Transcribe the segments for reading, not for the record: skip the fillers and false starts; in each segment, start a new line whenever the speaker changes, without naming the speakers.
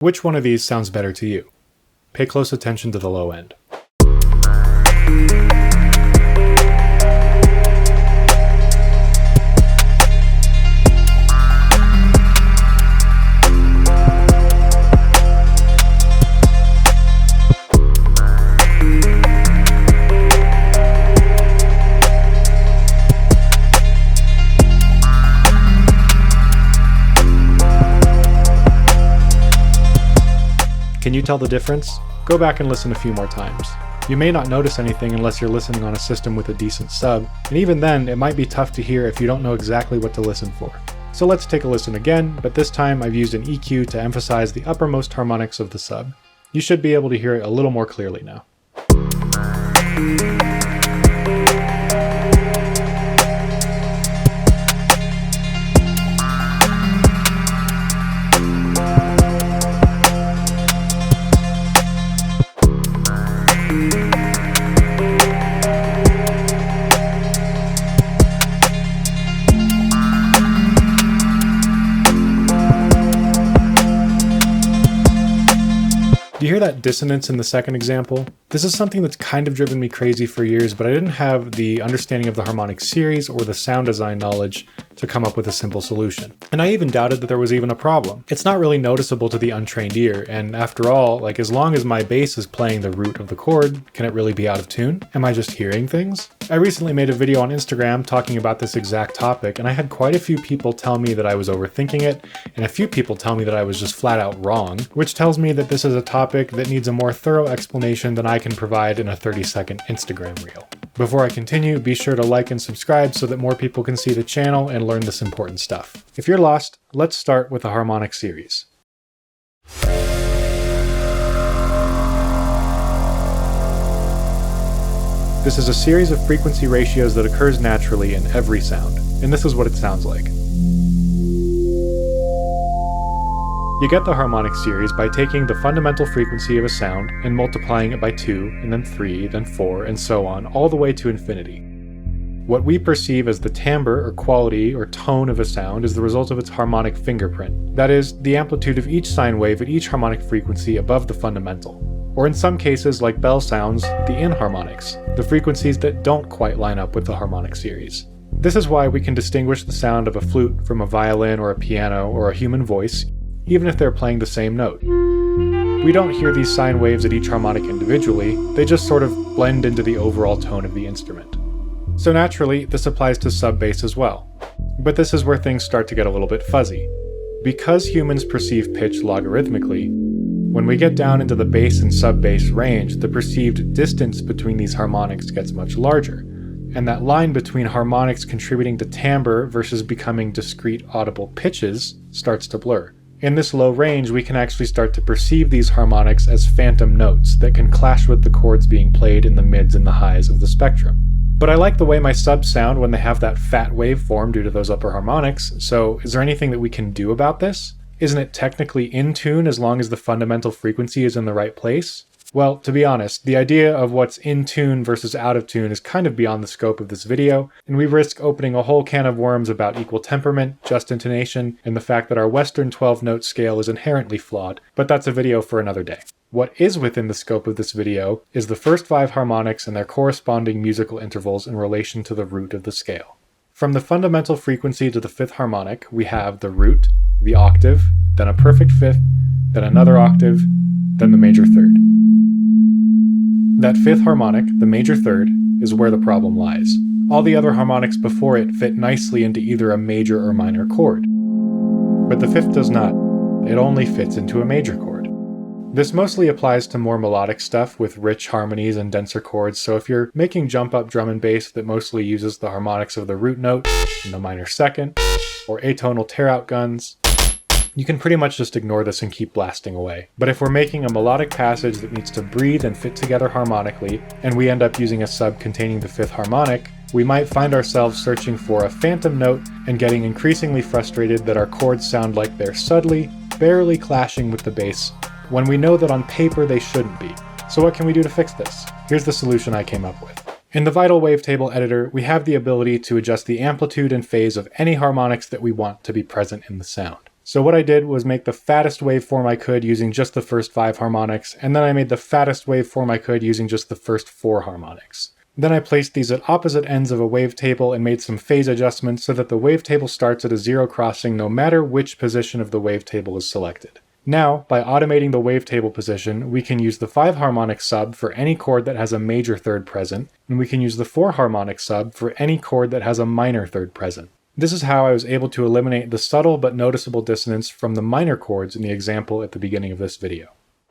Which one of these sounds better to you? Pay close attention to the low end. Can you tell the difference? Go back and listen a few more times. You may not notice anything unless you're listening on a system with a decent sub, and even then, it might be tough to hear if you don't know exactly what to listen for. So let's take a listen again, but this time I've used an EQ to emphasize the uppermost harmonics of the sub. You should be able to hear it a little more clearly now. Do you hear that dissonance in the second example? This is something that's kind of driven me crazy for years, but I didn't have the understanding of the harmonic series or the sound design knowledge to come up with a simple solution. And I even doubted that there was even a problem. It's not really noticeable to the untrained ear, and after all, as long as my bass is playing the root of the chord, can it really be out of tune? Am I just hearing things? I recently made a video on Instagram talking about this exact topic, and I had quite a few people tell me that I was overthinking it, and a few people tell me that I was just flat out wrong, which tells me that this is a topic that needs a more thorough explanation than I can provide in a 30-second Instagram reel. Before I continue, be sure to like and subscribe so that more people can see the channel and learn this important stuff. If you're lost, let's start with the harmonic series. This is a series of frequency ratios that occurs naturally in every sound, and this is what it sounds like. You get the harmonic series by taking the fundamental frequency of a sound and multiplying it by 2, and then 3, then 4, and so on, all the way to infinity. What we perceive as the timbre or quality or tone of a sound is the result of its harmonic fingerprint. That is, the amplitude of each sine wave at each harmonic frequency above the fundamental. Or in some cases, like bell sounds, the inharmonics, the frequencies that don't quite line up with the harmonic series. This is why we can distinguish the sound of a flute from a violin or a piano or a human voice, even if they're playing the same note. We don't hear these sine waves at each harmonic individually, they just sort of blend into the overall tone of the instrument. So naturally, this applies to sub-bass as well. But this is where things start to get a little bit fuzzy. Because humans perceive pitch logarithmically, when we get down into the bass and sub-bass range, the perceived distance between these harmonics gets much larger, and that line between harmonics contributing to timbre versus becoming discrete audible pitches starts to blur. In this low range, we can actually start to perceive these harmonics as phantom notes that can clash with the chords being played in the mids and the highs of the spectrum. But I like the way my subs sound when they have that fat waveform due to those upper harmonics, so is there anything that we can do about this? Isn't it technically in tune as long as the fundamental frequency is in the right place? Well, to be honest, the idea of what's in tune versus out of tune is kind of beyond the scope of this video, and we risk opening a whole can of worms about equal temperament, just intonation, and the fact that our Western 12-note scale is inherently flawed, but that's a video for another day. What is within the scope of this video is the first 5 harmonics and their corresponding musical intervals in relation to the root of the scale. From the fundamental frequency to the 5th harmonic, we have the root, the octave, then a perfect 5th, then another octave, then the major 3rd. That 5th harmonic, the major 3rd, is where the problem lies. All the other harmonics before it fit nicely into either a major or minor chord. But the 5th does not. It only fits into a major chord. This mostly applies to more melodic stuff with rich harmonies and denser chords, so if you're making jump-up drum and bass that mostly uses the harmonics of the root note in the minor 2nd, or atonal tear-out guns, you can pretty much just ignore this and keep blasting away. But if we're making a melodic passage that needs to breathe and fit together harmonically, and we end up using a sub containing the 5th harmonic, we might find ourselves searching for a phantom note and getting increasingly frustrated that our chords sound like they're subtly, barely clashing with the bass, when we know that on paper they shouldn't be. So what can we do to fix this? Here's the solution I came up with. In the Vital Wavetable editor, we have the ability to adjust the amplitude and phase of any harmonics that we want to be present in the sound. So what I did was make the fattest waveform I could using just the first 5 harmonics, and then I made the fattest waveform I could using just the first 4 harmonics. Then I placed these at opposite ends of a wavetable and made some phase adjustments so that the wavetable starts at a 0 crossing no matter which position of the wavetable is selected. Now, by automating the wavetable position, we can use the 5 harmonic sub for any chord that has a major third present, and we can use the 4 harmonic sub for any chord that has a minor third present. This is how I was able to eliminate the subtle but noticeable dissonance from the minor chords in the example at the beginning of this video.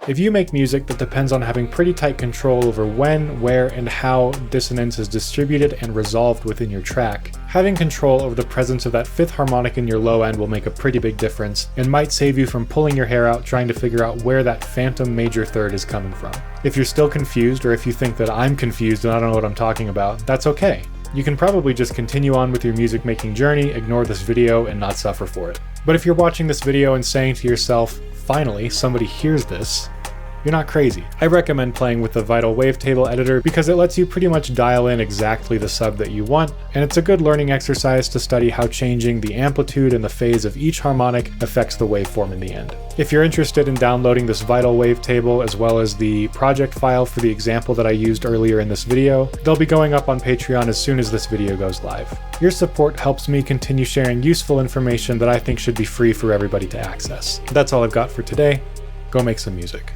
If you make music that depends on having pretty tight control over when, where, and how dissonance is distributed and resolved within your track, having control over the presence of that 5th harmonic in your low end will make a pretty big difference and might save you from pulling your hair out trying to figure out where that phantom major third is coming from. If you're still confused, or if you think that I'm confused and I don't know what I'm talking about, that's okay. You can probably just continue on with your music making journey, ignore this video, and not suffer for it. But if you're watching this video and saying to yourself, finally, somebody hears this, you're not crazy. I recommend playing with the Vital Wavetable editor because it lets you pretty much dial in exactly the sub that you want, and it's a good learning exercise to study how changing the amplitude and the phase of each harmonic affects the waveform in the end. If you're interested in downloading this Vital Wavetable as well as the project file for the example that I used earlier in this video, they'll be going up on Patreon as soon as this video goes live. Your support helps me continue sharing useful information that I think should be free for everybody to access. That's all I've got for today. Go make some music.